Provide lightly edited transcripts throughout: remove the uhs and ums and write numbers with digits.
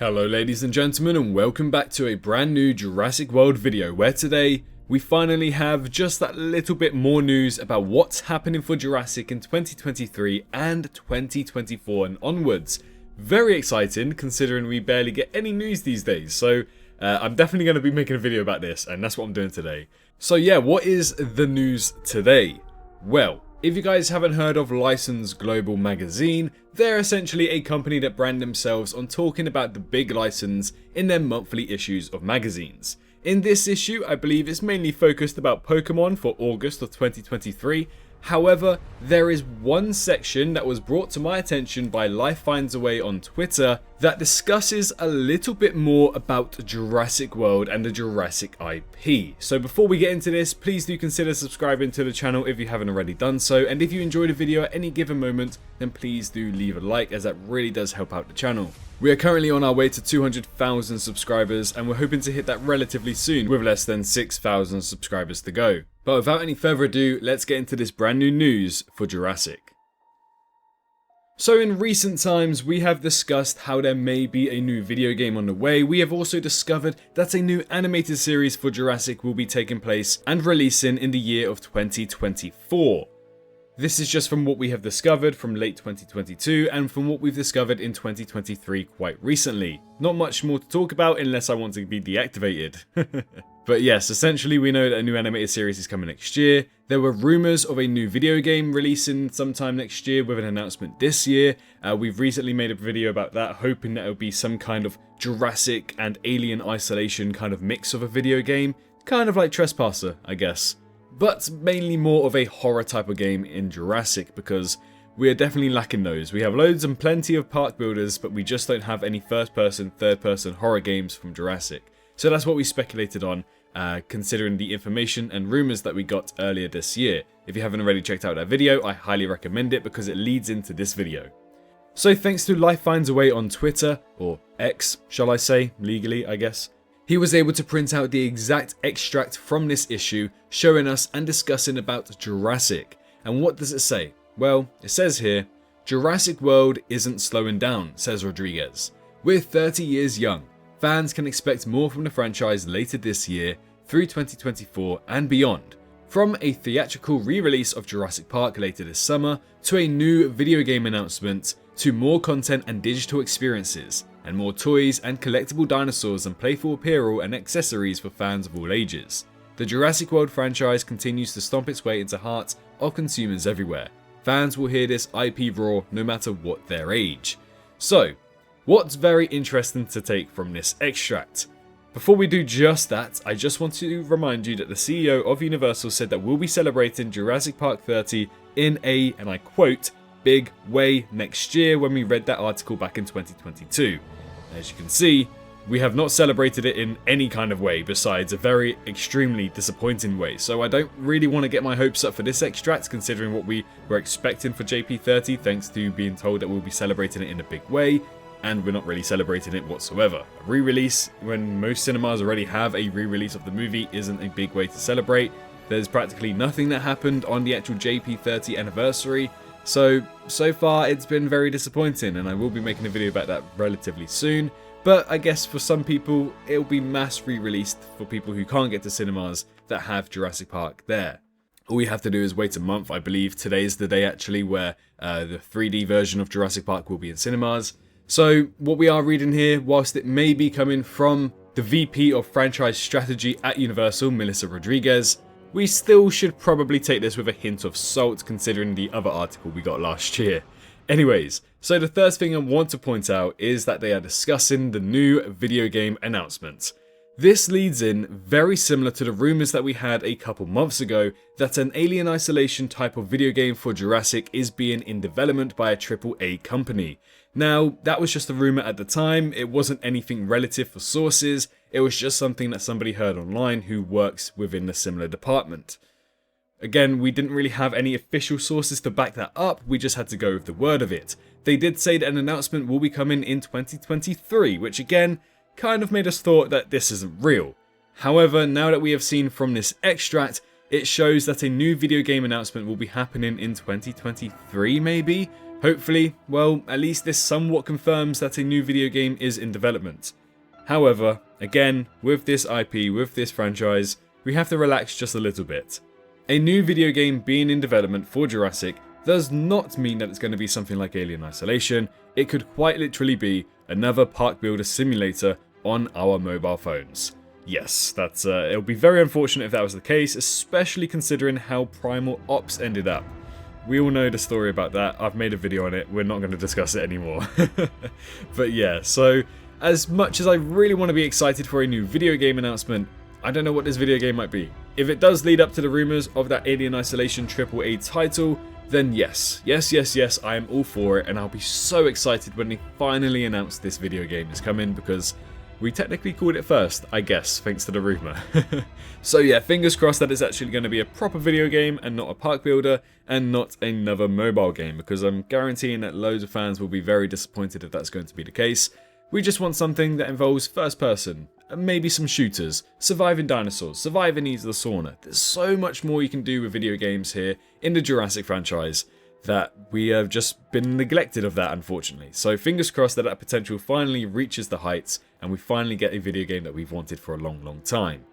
Hello ladies and gentlemen, and welcome back to a brand new Jurassic World video, where today we finally have just that little bit more news about what's happening for Jurassic in 2023 and 2024 and onwards. Very exciting considering we barely get any news these days, so I'm definitely going to be making a video about this, and that's what I'm doing today. So yeah, what is the news today? Well, if you guys haven't heard of License Global Magazine, they're essentially a company that brand themselves on talking about the big license in their monthly issues of magazines. In this issue, I believe it's mainly focused about Pokemon for August of 2023. However, there is one section that was brought to my attention by Life Finds a Way on Twitter that discusses a little bit more about Jurassic World and the Jurassic IP. So before we get into this, please do consider subscribing to the channel if you haven't already done so, and if you enjoyed a video at any given moment, then please do leave a like, as that really does help out the channel. We are currently on our way to 200,000 subscribers, and we're hoping to hit that relatively soon with less than 6,000 subscribers to go. But without any further ado, let's get into this brand new news for Jurassic. So in recent times, we have discussed how there may be a new video game on the way. We have also discovered that a new animated series for Jurassic will be taking place and releasing in the year of 2024. This is just from what we have discovered from late 2022 and from what we've discovered in 2023 quite recently. Not much more to talk about unless I want to be deactivated. But yes, essentially we know that a new animated series is coming next year. There were rumours of a new video game releasing sometime next year with an announcement this year. We've recently made a video about that, hoping that it would be some kind of Jurassic and Alien Isolation kind of mix of a video game. Kind of like Trespasser, I guess. But mainly more of a horror type of game in Jurassic, because we are definitely lacking those. We have loads and plenty of park builders, but we just don't have any first-person, third-person horror games from Jurassic. So that's what we speculated on, considering the information and rumours that we got earlier this year. If you haven't already checked out that video, I highly recommend it because it leads into this video. So thanks to Life Finds a Way on Twitter, or X, shall I say, legally I guess. He was able to print out the exact extract from this issue, showing us and discussing about Jurassic. And what does it say? Well, it says here, Jurassic World isn't slowing down, says Rodriguez. We're 30 years young. Fans can expect more from the franchise later this year, through 2024 and beyond. From a theatrical re-release of Jurassic Park later this summer, to a new video game announcement, to more content and digital experiences, and more toys and collectible dinosaurs and playful apparel and accessories for fans of all ages. The Jurassic World franchise continues to stomp its way into hearts of consumers everywhere. Fans will hear this IP roar no matter what their age. So, what's very interesting to take from this extract? Before we do just that, I just want to remind you that the CEO of Universal said that we'll be celebrating Jurassic Park 30 in a, and I quote, big way next year, when we read that article back in 2022. As you can see, we have not celebrated it in any kind of way besides a very extremely disappointing way, so I don't really want to get my hopes up for this extract considering what we were expecting for JP30 thanks to being told that we'll be celebrating it in a big way, and we're not really celebrating it whatsoever. A re-release, when most cinemas already have a re-release of the movie, isn't a big way to celebrate. There's practically nothing that happened on the actual JP30 anniversary. So far it's been very disappointing, and I will be making a video about that relatively soon. But I guess for some people, it'll be mass re-released for people who can't get to cinemas that have Jurassic Park there. All you have to do is wait a month. I believe today's the day actually where the 3D version of Jurassic Park will be in cinemas. So what we are reading here, whilst it may be coming from the VP of Franchise Strategy at Universal, Melissa Rodriguez, we still should probably take this with a hint of salt considering the other article we got last year. Anyways, so the first thing I want to point out is that they are discussing the new video game announcement. This leads in very similar to the rumours that we had a couple months ago that an Alien Isolation type of video game for Jurassic is being in development by a AAA company. Now, that was just a rumour at the time, it wasn't anything relative for sources, it was just something that somebody heard online who works within a similar department. Again, we didn't really have any official sources to back that up, we just had to go with the word of it. They did say that an announcement will be coming in 2023, which again, kind of made us thought that this isn't real. However, now that we have seen from this extract, it shows that a new video game announcement will be happening in 2023 maybe? Hopefully, well, at least this somewhat confirms that a new video game is in development. However, again, with this IP, with this franchise, we have to relax just a little bit. A new video game being in development for Jurassic does not mean that it's going to be something like Alien Isolation. It could quite literally be another park builder simulator on our mobile phones. Yes, it'll be very unfortunate if that was the case, especially considering how Primal Ops ended up. We all know the story about that. I've made a video on it. We're not going to discuss it anymore. But yeah, so as much as I really want to be excited for a new video game announcement, I don't know what this video game might be. If it does lead up to the rumors of that Alien Isolation AAA title, then yes, I am all for it, and I'll be so excited when they finally announce this video game is coming, because we technically called it first, I guess, thanks to the rumor. So yeah, fingers crossed that it's actually going to be a proper video game and not a park builder and not another mobile game, because I'm guaranteeing that loads of fans will be very disappointed if that's going to be the case. We just want something that involves first person, maybe some shooters, surviving dinosaurs, surviving Eat the Sauna. There's so much more you can do with video games here in the Jurassic franchise that we have just been neglected of that, unfortunately. So fingers crossed that potential finally reaches the heights and we finally get a video game that we've wanted for a long time.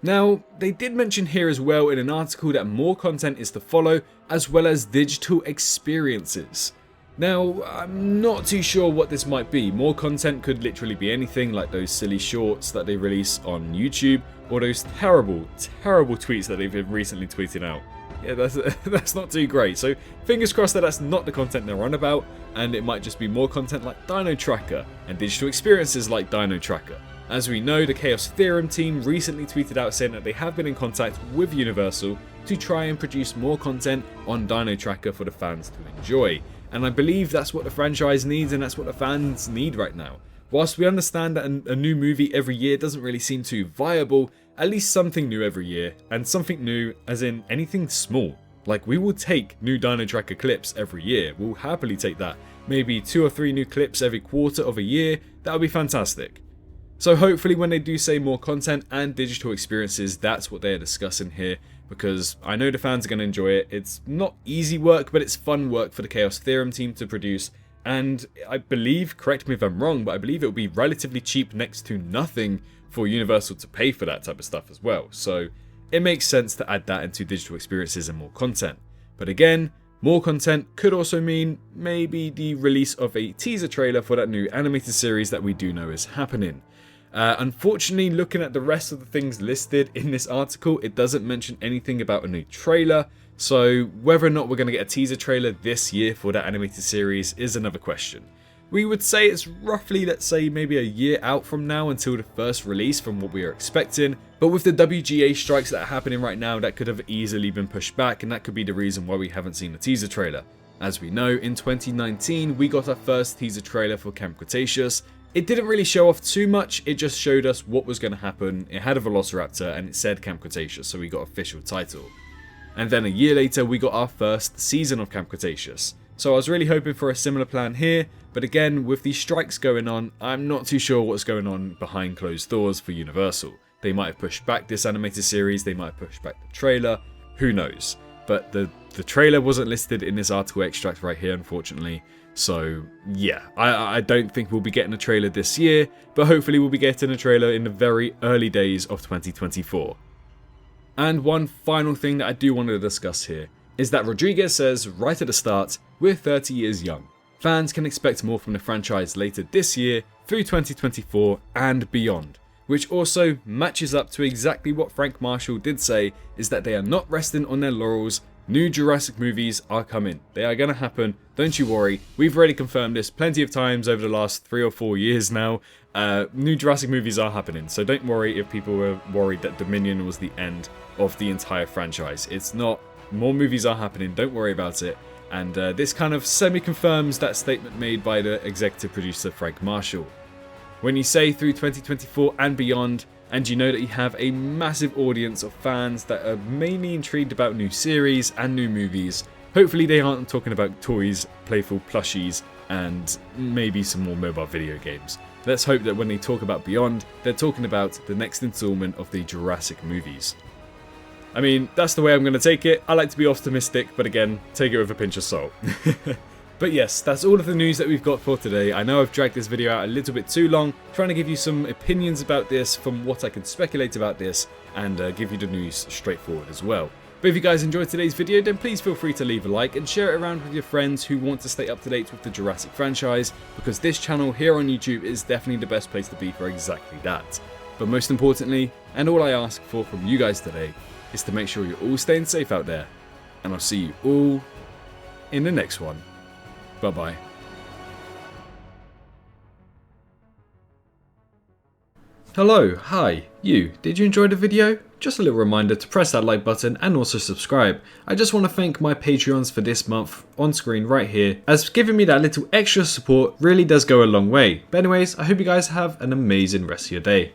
Now, they did mention here as well in an article that more content is to follow, as well as digital experiences. Now, I'm not too sure what this might be. More content could literally be anything, like those silly shorts that they release on YouTube, or those terrible tweets that they've recently tweeted out. Yeah, that's not too great. So fingers crossed that that's not the content they're on about, and it might just be more content like Dino Tracker and digital experiences like Dino Tracker. As we know, the Chaos Theorem team recently tweeted out saying that they have been in contact with Universal to try and produce more content on Dino Tracker for the fans to enjoy. And I believe that's what the franchise needs, and that's what the fans need right now. Whilst we understand that a new movie every year doesn't really seem too viable, at least something new every year, and something new as in anything small. Like, we will take new Dino Tracker clips every year. We'll happily take that. Maybe 2 or 3 new clips every quarter of a year. That would be fantastic. So hopefully when they do say more content and digital experiences, that's what they're discussing here, because I know the fans are going to enjoy it. It's not easy work, but it's fun work for the Chaos Theorem team to produce, and I believe, correct me if I'm wrong, but I believe it will be relatively cheap, next to nothing, for Universal to pay for that type of stuff as well. So it makes sense to add that into digital experiences and more content. But again, more content could also mean maybe the release of a teaser trailer for that new animated series that we do know is happening. Unfortunately, looking at the rest of the things listed in this article, it doesn't mention anything about a new trailer. So whether or not we're going to get a teaser trailer this year for that animated series is another question. We would say it's roughly, let's say, maybe a year out from now until the first release from what we are expecting. But with the WGA strikes that are happening right now, that could have easily been pushed back, and that could be the reason why we haven't seen a teaser trailer. As we know, in 2019, we got our first teaser trailer for Camp Cretaceous. It didn't really show off too much, it just showed us what was going to happen. It had a Velociraptor and it said Camp Cretaceous, so we got official title. And then a year later, we got our first season of Camp Cretaceous. So I was really hoping for a similar plan here, but again, with these strikes going on, I'm not too sure what's going on behind closed doors for Universal. They might have pushed back this animated series, they might have pushed back the trailer, who knows. But the trailer wasn't listed in this article extract right here, unfortunately. So yeah, I don't think we'll be getting a trailer this year, but hopefully we'll be getting a trailer in the very early days of 2024. And one final thing that I do want to discuss here is that Rodriguez says right at the start, we're 30 years young. Fans can expect more from the franchise later this year through 2024 and beyond, which also matches up to exactly what Frank Marshall did say, is that they are not resting on their laurels. New Jurassic movies are coming. They are going to happen. Don't you worry. We've already confirmed this plenty of times over the last 3 or 4 years now. New Jurassic movies are happening. So don't worry if people were worried that Dominion was the end of the entire franchise. It's not. More movies are happening. Don't worry about it. And this kind of semi-confirms that statement made by the executive producer Frank Marshall. When you say through 2024 and beyond, and you know that you have a massive audience of fans that are mainly intrigued about new series and new movies, hopefully they aren't talking about toys, playful plushies, and maybe some more mobile video games. Let's hope that when they talk about Beyond, they're talking about the next installment of the Jurassic movies. I mean, that's the way I'm going to take it. I like to be optimistic, but again, take it with a pinch of salt. But yes, that's all of the news that we've got for today. I know I've dragged this video out a little bit too long, trying to give you some opinions about this from what I can speculate about this, and give you the news straightforward as well. But if you guys enjoyed today's video, then please feel free to leave a like and share it around with your friends who want to stay up to date with the Jurassic franchise, because this channel here on YouTube is definitely the best place to be for exactly that. But most importantly, and all I ask for from you guys today, is to make sure you're all staying safe out there, and I'll see you all in the next one. Bye-bye. Hello, hi, you. Did you enjoy the video? Just a little reminder to press that like button and also subscribe. I just want to thank my Patreons for this month on screen right here, as giving me that little extra support really does go a long way. But anyways, I hope you guys have an amazing rest of your day.